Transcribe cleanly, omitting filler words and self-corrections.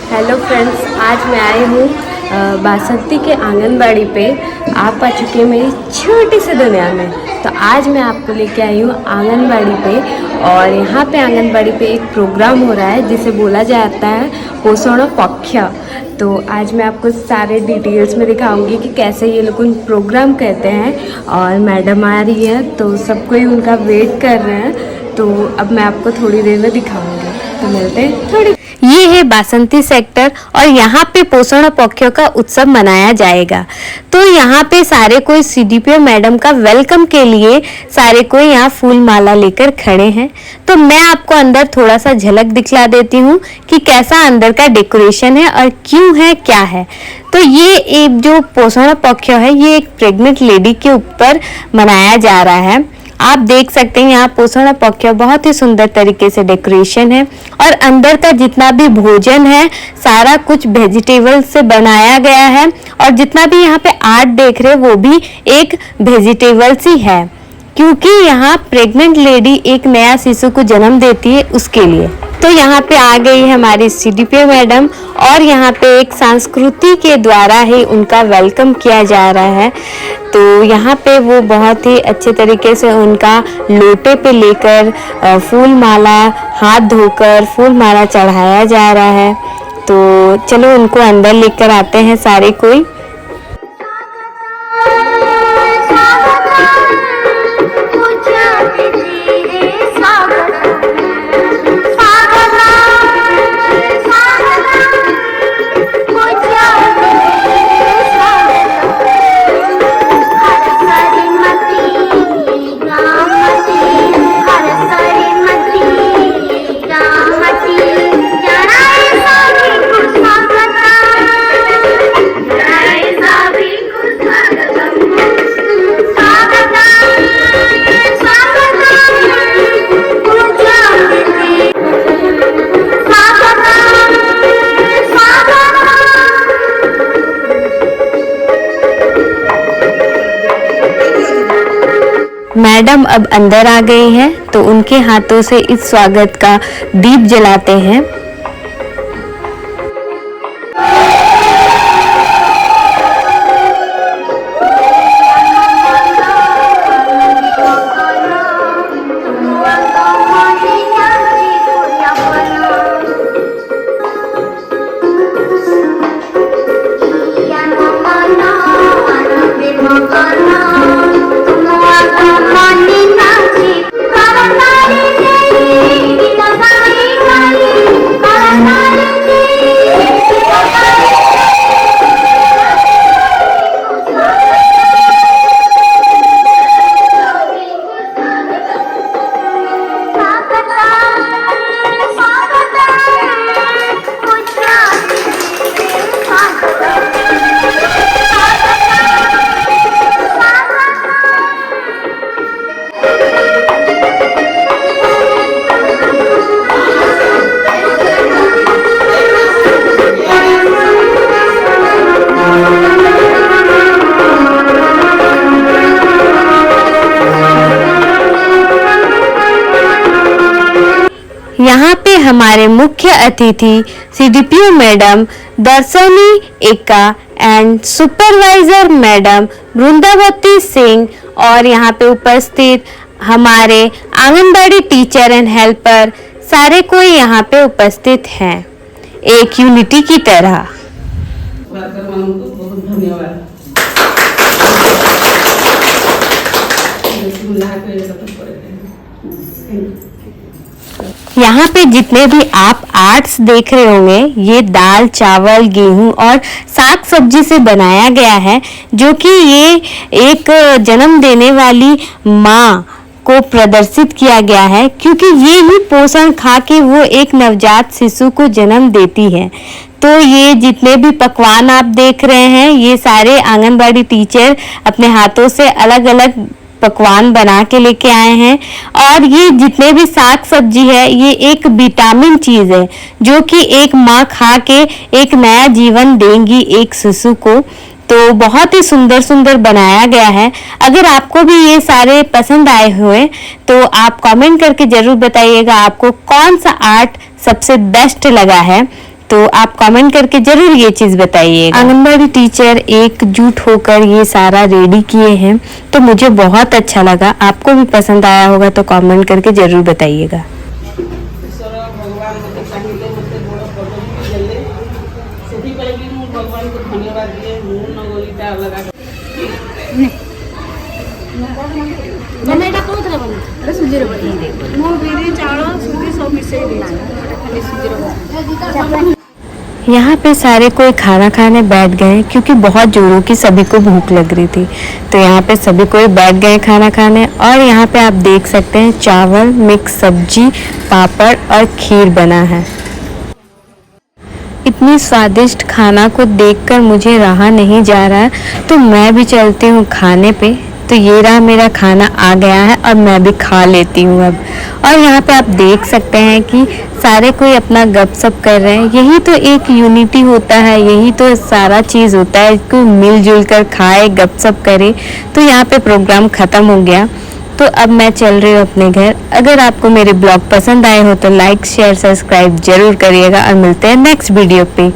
Hello friends, आज मैं आई हूँ बासंती के आंगनबाड़ी पे। आप आ चुके हैं मेरी छोटी सी दुनिया में। तो आज मैं आपको लेके आई हूँ आंगनबाड़ी पे, और यहाँ पे आंगनबाड़ी पे एक प्रोग्राम हो रहा है जिसे बोला जाता है पोषण पक्ष। तो आज मैं आपको सारे डिटेल्स में दिखाऊंगी कि कैसे ये लोग उन प्रोग्राम कहते हैं। और मैडम आ रही है तो सब कोई उनका वेट कर रहे हैं। तो अब मैं आपको थोड़ी देर में दिखाऊंगी, तो मिलते हैं थोड़ी। ये है बासंती सेक्टर और यहाँ पे पोषण पक्षों का उत्सव मनाया जाएगा। तो यहाँ पे सारे कोई सीडीपीओ मैडम का वेलकम के लिए सारे कोई यहाँ फूल माला लेकर खड़े हैं। तो मैं आपको अंदर थोड़ा सा झलक दिखला देती हूँ कि कैसा अंदर का डेकोरेशन है और क्यों है, क्या है। तो ये एक जो पोषण पक्ष है, ये एक प्रेग्नेंट लेडी के ऊपर मनाया जा रहा है। आप देख सकते हैं यहाँ पोषण पक्ष बहुत ही सुंदर तरीके से डेकोरेशन है, और अंदर का जितना भी भोजन है सारा कुछ वेजिटेबल से बनाया गया है, और जितना भी यहाँ पे आर्ट देख रहे हैं वो भी एक वेजिटेबल्स ही है, क्योंकि यहाँ प्रेग्नेंट लेडी एक नया शिशु को जन्म देती है उसके लिए। तो यहाँ पे आ गई है हमारी सीडीपीओ मैडम, और यहाँ पे एक संस्कृति के द्वारा ही उनका वेलकम किया जा रहा है। तो यहाँ पे वो बहुत ही अच्छे तरीके से उनका लोटे पे लेकर फूल माला, हाथ धोकर फूल माला चढ़ाया जा रहा है। तो चलो उनको अंदर लेकर आते हैं सारे कोई। मैडम अब अंदर आ गई हैं, तो उनके हाथों से इस स्वागत का दीप जलाते हैं। यहाँ पे हमारे मुख्य अतिथि सीडीपीओ मैडम दर्शनी एका and supervisor madam Vrindavati Singh, और यहाँ पे उपस्थित हमारे आंगनबाड़ी टीचर एंड हेल्पर सारे कोई यहाँ पे उपस्थित हैं एक यूनिटी की तरह। बहुत धन्यवाद। यहाँ पे जितने भी आप आर्ट्स देख रहे होंगे, ये दाल, चावल, गेहूं और साग सब्जी से बनाया गया है, जो कि ये एक जन्म देने वाली माँ को प्रदर्शित किया गया है, क्योंकि ये ही पोषण खा के वो एक नवजात शिशु को जन्म देती है। तो ये जितने भी पकवान आप देख रहे हैं, ये सारे आंगनबाड़ी टीचर अपने हाथों से अलग अलग पकवान बना के लेके आए हैं। और ये जितने भी साग सब्जी है, ये एक विटामिन चीज है जो कि एक माँ खा के एक नया जीवन देंगी एक शिशु को। तो बहुत ही सुंदर सुंदर बनाया गया है। अगर आपको भी ये सारे पसंद आए हुए तो आप कमेंट करके जरूर बताइएगा आपको कौन सा आर्ट सबसे बेस्ट लगा है। तो तो आप कमेंट करके जरूर ये चीज बताइए। आंगनबाड़ी टीचर एकजुट होकर ये सारा रेडी किए हैं, तो मुझे बहुत अच्छा लगा। आपको भी पसंद आया होगा तो कमेंट करके जरूर बताइएगा। भगवान को धन्यवाद दिए नगरीटा लगा यहाँ पे सारे कोई खाना खाने बैठ गए क्योंकि बहुत जोरों की सभी को भूख लग रही थी। तो यहाँ पे सभी कोई बैठ गए खाना खाने। और यहाँ पे आप देख सकते हैं चावल, मिक्स सब्जी, पापड़ और खीर बना है। इतनी स्वादिष्ट खाना को देखकर मुझे रहा नहीं जा रहा है, तो मैं भी चलती हूँ खाने पे। तो ये रहा मेरा खाना आ गया है और मैं भी खा लेती हूँ अब। और यहाँ पे आप देख सकते हैं कि सारे कोई अपना गपशप कर रहे हैं। यही तो एक यूनिटी होता है, यही तो सारा चीज़ होता है कि मिलजुल कर खाए, गपशप करे। तो यहाँ पे प्रोग्राम ख़त्म हो गया। तो अब मैं चल रही हूँ अपने घर। अगर आपको मेरे ब्लॉग पसंद आए हो तो लाइक, शेयर, सब्सक्राइब जरूर करिएगा और मिलते हैं नेक्स्ट वीडियो पे।